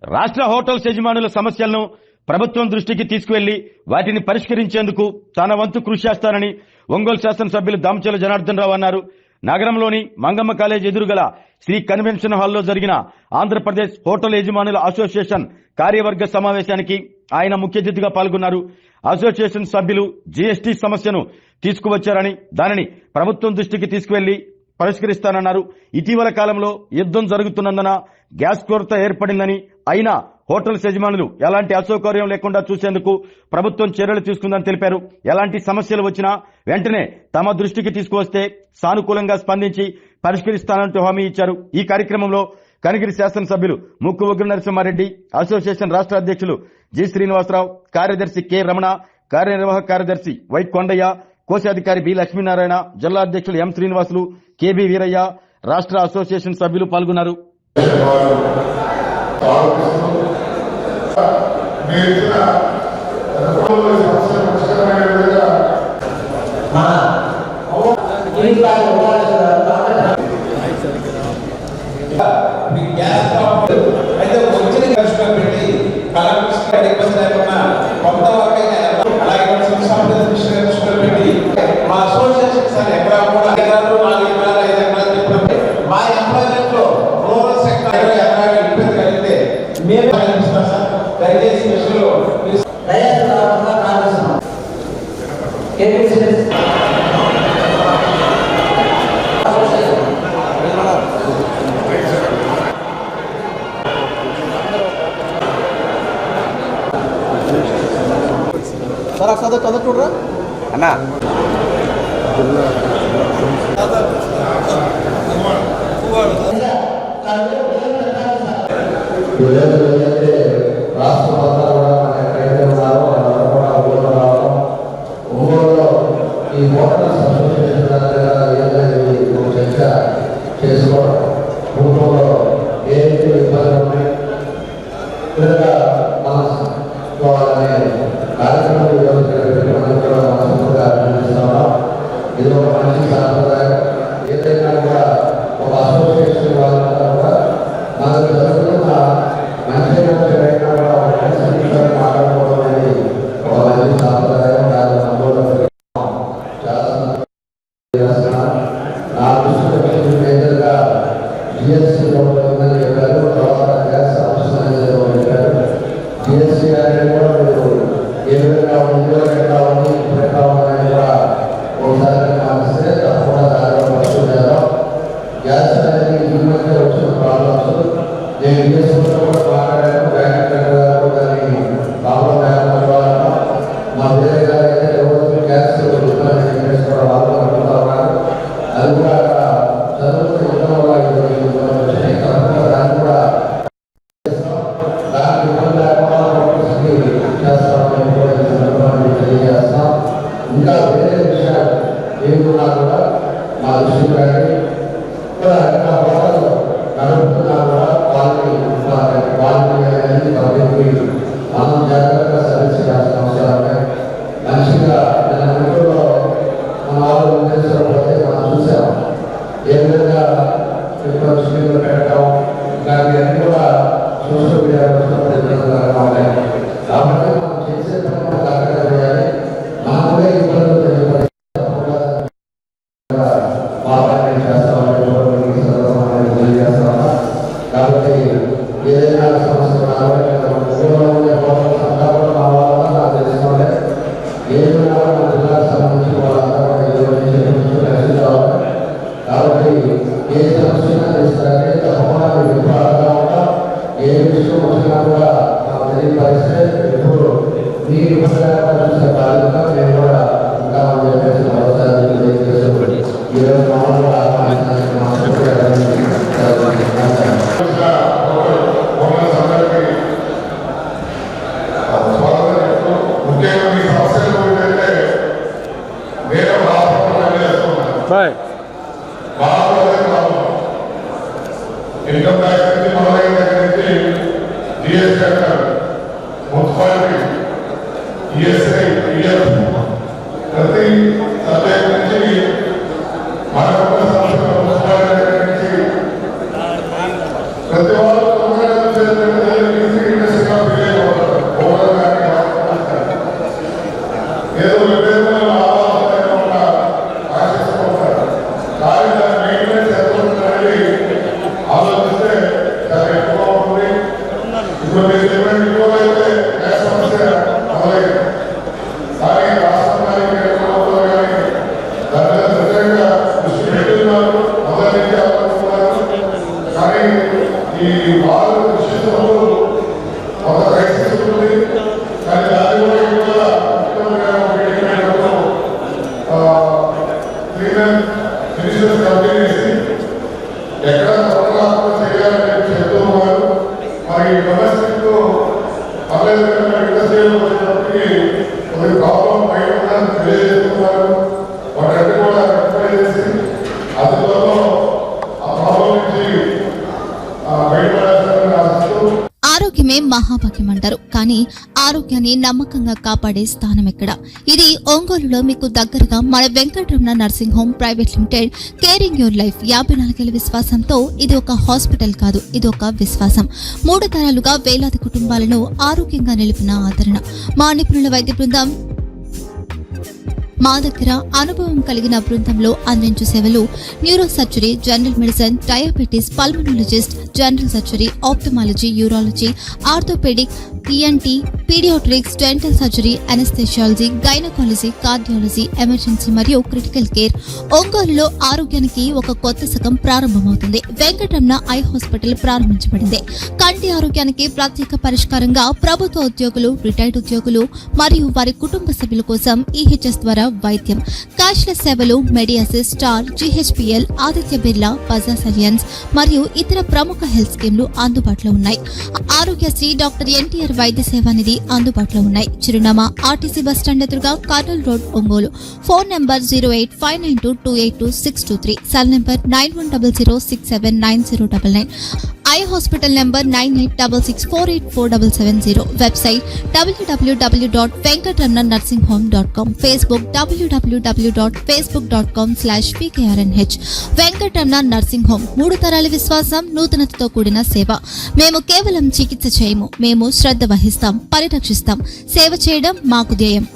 రాష్ట్ర హోటల్స్ యజమానుల సమస్యలను ప్రభుత్వం దృష్టికి తీసుకువెళ్లి వాటిని పరిష్కరించేందుకు తన వంతు కృషి చేస్తానని ఒంగోలు శాసనసభ్యులు దామచర్ల జనార్దన్ రావు అన్నారు. నగరంలోని మంగమ్మ కాలేజ్ ఎదురుగల శ్రీ కన్వెన్షన్ హాల్లో జరిగిన ఆంధ్రప్రదేశ్ హోటల్ యజమానుల అసోసియేషన్ కార్యవర్గ సమావేశానికి ఆయన ముఖ్య అతిథిగా పాల్గొన్నారు. అసోసియేషన్ సభ్యులు జీఎస్టీ సమస్యను తీసుకువచ్చారని దానిని ప్రభుత్వం దృష్టికి తీసుకువెళ్లి పరిష్కరిస్తానన్నారు. ఇటీవల కాలంలో యుద్ధం జరుగుతున్నందున గ్యాస్ కొరత ఏర్పడిందని, అయినా హోటల్స్ యజమానులు ఎలాంటి అసౌకర్యం లేకుండా చూసేందుకు ప్రభుత్వం చర్యలు తీసుకుందని తెలిపారు. ఎలాంటి సమస్యలు వచ్చినా వెంటనే తమ దృష్టికి తీసుకువస్తే సానుకూలంగా స్పందించి పరిష్కరిస్తానంటూ హామీ ఇచ్చారు. ఈ కార్యక్రమంలో కనిగిరి శాసనసభ్యులు ముక్కు ఉగ్ర నరసింహారెడ్డి, అసోసియేషన్ రాష్ట్ర అధ్యక్షులు జి శ్రీనివాసరావు, కార్యదర్శి కె రమణ, కార్యనిర్వాహక కార్యదర్శి వై కొండయ్య, కోశాధికారి బి లక్ష్మీనారాయణ, జిల్లా అధ్యక్షులు ఎం శ్రీనివాసులు, కెబి వీరయ్య, రాష్ట్ర అసోసియేషన్ సభ్యులు పాల్గొన్నారు. सर आप सादा चंदा टूट रहा अन्ना ఇది ఒక మంచి సాంప్రదాయం. ఏదైనా కూడా ఒక అసోసియేషన్ వాళ్ళంతా కూడా మనకు జరుగుతున్న మంచి అయినా కూడా ఒక మంచి మాట్లాడుకోవడం అనేది ఒక మంచి సాంప్రదాయం. చాలా నా దృష్టి మేజర్గా జిఎస్టీలో ఉందని చెప్పారు. తర్వాత గ్యాస్ సమస్య అనేది చెప్పారు. జిఎస్టీ అనేది కూడా మీరు ఏ విధంగా ఉందో ఎట్లా ఉంది ఇప్పుడు ఎట్లా ఉందని కూడా ఒకసారి మానేస్తే తప్పకుండా దానిలో ఫస్ట్ చేద్దాం. గ్యాస్ అనేది ఈ మధ్య వచ్చిన ప్రాబ్లమ్స్ నేను విదేశంలో కూడా మాట్లాడాను. బ్యాంక్ గారు దాన్ని ప్రాబ్లం లేకపోవడం మా వేరే గారు అయితే ఎవరు గ్యాస్ చేసుకోవడం వాళ్ళు అనుకుంటా ఉన్నారు. అది కూడా చదువుతూ ఉండడం వల్ల వచ్చినాయి. తప్పకుండా దాన్ని కూడా దానికి ఇబ్బంది లేకుండా చేస్తామని తెలియజేస్తాం. ఇంకా వేరే విషయాలు ఏమున్నా కూడా మా దృష్టి కానీ ఇంకా హోటల్లో నడుపుతున్నా కూడా వాళ్ళని అనేది పబ్లిక్కి మనం జాగ్రత్తగా సర్వీస్ చేయాల్సిన అవసరం ఉన్నాయి. మంచిగా మన ఊళ్ళో మన వాళ్ళు ఉద్దేశించకపోతే మనం చూసాం ఏ విధంగా ఎక్కువ స్క్రీన్లు పెట్టడం ఇలాంటివన్నీ కూడా సోషల్ మీడియాలో ఇబ్బందికరంగా ఉన్నాయి. కాబట్టి మనం చేసే పని జాగ్రత్త చేయాలి. మనమే ఇబ్బందులు తెలియదు కాబట్టి ఏదైనా సమస్య ఏదైనా మన జిల్లాకు సంబంధించిన వాళ్ళంతా కాబట్టి ఏ సమస్య ఇస్తారంటే తప్పకుండా విఫలంగా ఉంటాం. ఏ విషయం వచ్చినా కూడా మాకు తెలియపరిస్తే ఎప్పుడు మీ విఫలంగా చూసే బాధ్యత మేము కూడా ఇంకా చెప్పేసి అవసరాలు తెలియజేసేవాడి ఈరోజు మామూలుగా ఇన్కమ్ ట్యాక్స్ నుంచి మొదలైన దగ్గర నుంచి జిఎస్టీ అంటారు, మున్సిపాలిటీ, ఈఎస్ఐ, ఈఎఫ్, ప్రతి సబ్జెక్ట్ నుంచి మనకున్న సంస్థ మున్సిపాలిటీ దగ్గర నుంచి ప్రతి వాళ్ళు యూనివర్సిటీలో పర్లేదు ఇండస్ట్రీలో వచ్చేటప్పటికి కొద్ది ప్రాబ్లం బయట తెలియజేస్తున్నారు. వాటన్ని కూడా రెక్టిఫై చేసి అందులో ఆ ప్రాబ్లం నుంచి బయటపడాలని ఆశిస్తూ ఆరోగ్యమే మహాభాగ్యం అంటారు. కానీ ఆరోగ్యాన్ని నమ్మకంగా కాపాడే స్థానం ఎక్కడ? ఇది ఒంగోలులో మీకు దగ్గరగా మన Venkataramana nursing home private limited. Caring your life 54 విశ్వాసంతో ఇది ఒక హాస్పిటల్ కాదు, ఇది ఒక విశ్వాసం. 3 తరాలుగా వేలాది కుటుంబాలను ఆరోగ్యంగా నిలిపిన ఆదరణ. మా నిపుణుల వైద్య బృందం మా దగ్గర అనుభవం కలిగిన బృందంలో అందించే సేవలు neuro surgery, general medicine, diabetes, pulmonologist, general surgery, ophthalmology, urology, orthopaedic, ENT, paediatrics, dental surgery, anaesthesiology, gynaecology, cardiology, emergency మరియు క్రిటికల్ కేర్. ఒంగోలులో ఆరోగ్యానికి ఒక కొత్త శకం ప్రారంభమవుతుంది. వెంకటరమణ ఐ హాస్పిటల్ ప్రారంభించబడింది. కంటి ఆరోగ్యానికి ప్రత్యేక పరిష్కారంగా ప్రభుత్వ ఉద్యోగులు, రిటైర్డ్ ఉద్యోగులు మరియు వారి కుటుంబ సభ్యుల కోసం ఈహెచ్ఎస్ ద్వారా వైద్యం, క్యాష్లెస్ సేవలు, మెడియాసిస్, స్టార్, జీహెచ్పీఎల్, ఆదిత్య బిర్లా, బజాజ్ అలియన్స్ మరియు ఇతర ప్రముఖ హెల్త్ స్కీమ్లు అందుబాటులో ఉన్నాయి. ఆరోగ్యశ్రీ, డాక్టర్ ఎన్టీఆర్ వైద్య సేవా నిధి అందుబాటులో ఉన్నాయి. చిరునామా ఆర్టీసీ బస్టాండ్ ఎదురుగా, Kurnool road, Ongole. Phone number 08592282623, cell number 9100679099. Eye hospital number 9866484770. Website www.venkatramananursinghome.com. Facebook www.facebook.com/pkrnh. Venkataramana nursing home, 3 తరాల విశ్వాసం, నూతనతతో కూడిన సేవ. మేము కేవలం చికిత్స చేయము, మేము శ్రద్ధ వహిస్తాం, పరిరక్షిస్తాం. సేవ చేయడం మాకు ధ్యేయం.